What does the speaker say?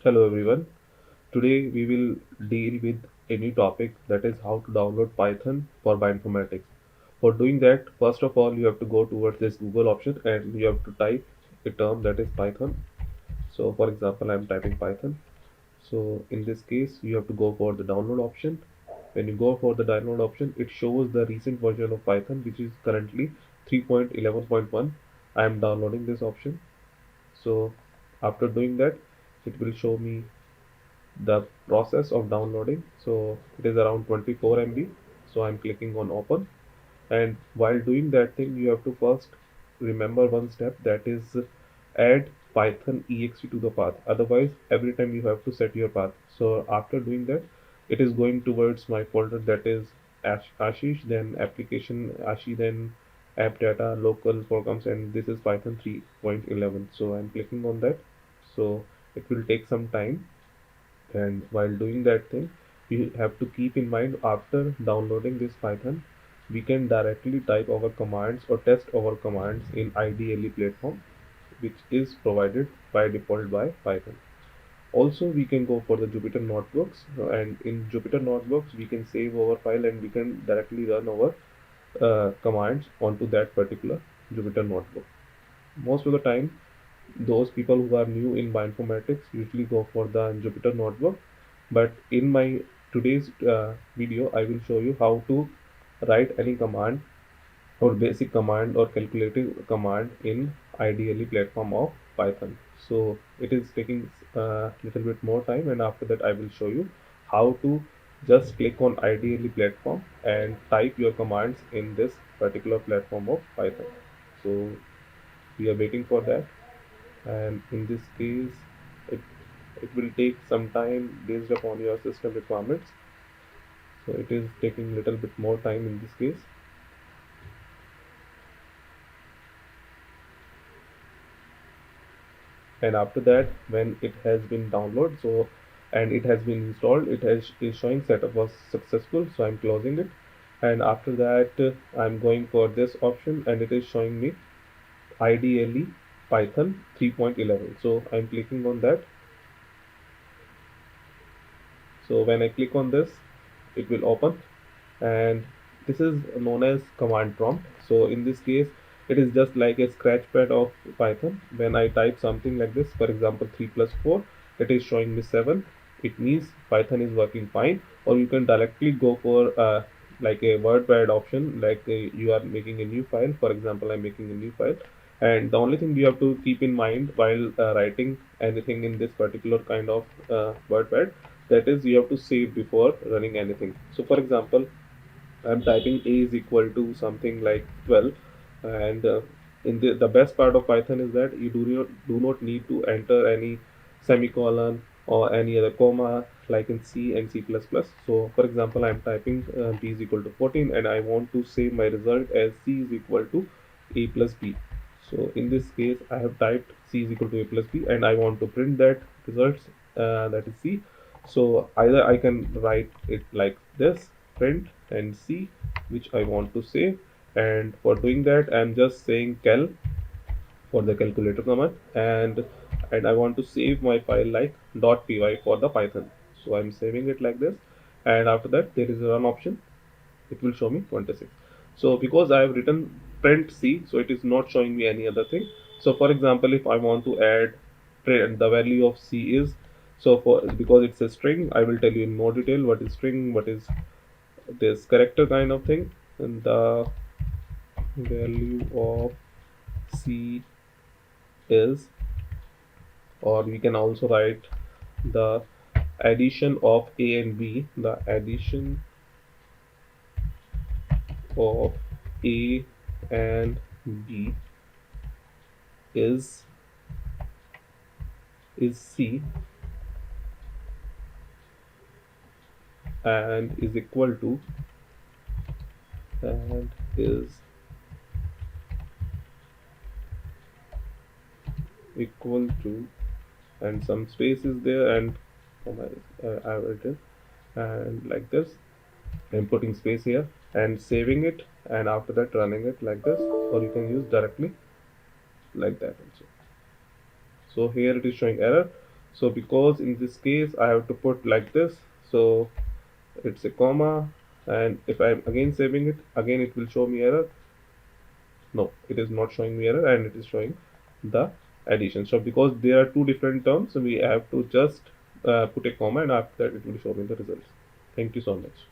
Hello everyone. Today we will deal with a new topic, that is how to download Python for bioinformatics. For doing that, first of all you have to go towards this Google option and you have to type a term that is Python. So for example, I am typing Python. So in this case, you have to go for the download option. When you go for the download option, it shows the recent version of Python, which is currently 3.11.1. I am downloading this option. So after doing that, it will show me the process of downloading. So it is around 24 MB. So I'm clicking on open, and while doing that thing you have to first remember one step, that is add python exe to the path. Otherwise every time you have to set your path. So after doing that, it is going towards my folder, that is ashish, then application ashi, then app data local programs, and this is python 3.11. So I'm clicking on that. So it will take some time, and while doing that thing you have to keep in mind, after downloading this python we can directly type our commands or test our commands in IDLE platform, which is provided by default by python. Also we can go for the Jupyter notebooks, and in Jupyter notebooks we can save our file and we can directly run our commands onto that particular Jupyter notebook. Most of the time those people who are new in bioinformatics usually go for the Jupyter notebook, but in my today's video I will show you how to write any command or basic command or calculative command in IDLE platform of Python. So it is taking a little bit more time, and after that I will show you how to just click on IDLE platform and type your commands in this particular platform of Python. So we are waiting for that, and in this case it, it will take some time based upon your system requirements. So it is taking little bit more time in this case. And after that, when it has been downloaded, so and it has been installed, it has is showing setup was successful, so I'm closing it. And after that I'm going for this option and it is showing me IDLE Python 3.11. So I'm clicking on that. So when I click on this, it will open, and this is known as command prompt. So in this case, it is just like a scratchpad of Python. When I type something like this, for example, 3 plus 4, it is showing me 7. It means Python is working fine. Or you can directly go for like a WordPad option, like you are making a new file. For example, I'm making a new file, and the only thing you have to keep in mind while writing anything in this particular kind of WordPad, that is you have to save before running anything. So for example, I'm typing a is equal to something like 12, and in the best part of Python is that you do not need to enter any semicolon or any other comma like in C and C++. So for example, I'm typing b is equal to 14 and I want to save my result as C is equal to a plus b. So in this case, I have typed C is equal to a plus b and I want to print that results, that is C. So either I can write it like this, print and C, which I want to save. And for doing that, I'm just saying cal for the calculator command, and I want to save my file like .py for the Python. So I'm saving it like this, and after that there is a run option. It will show me 26. So because I have written print C, so it is not showing me any other thing. So for example, if I want to add print, the value of C is, so for because it's a string, I will tell you in more detail what is string, what is this character kind of thing. And the value of C is, or we can also write the addition of A and B, the addition of A and B is C and is equal to, and is equal to, and some space is there, and I have written and like this. I'm putting space here and saving it, and after that running it like this, or you can use directly like that also. So here it is showing error. So because in this case I have to put like this, so it's a comma, and if I'm again saving it, again it will show me error. No, it is not showing me error, and it is showing the addition. So because there are two different terms, we have to just put a comma, and after that it will show me the results. Thank you so much.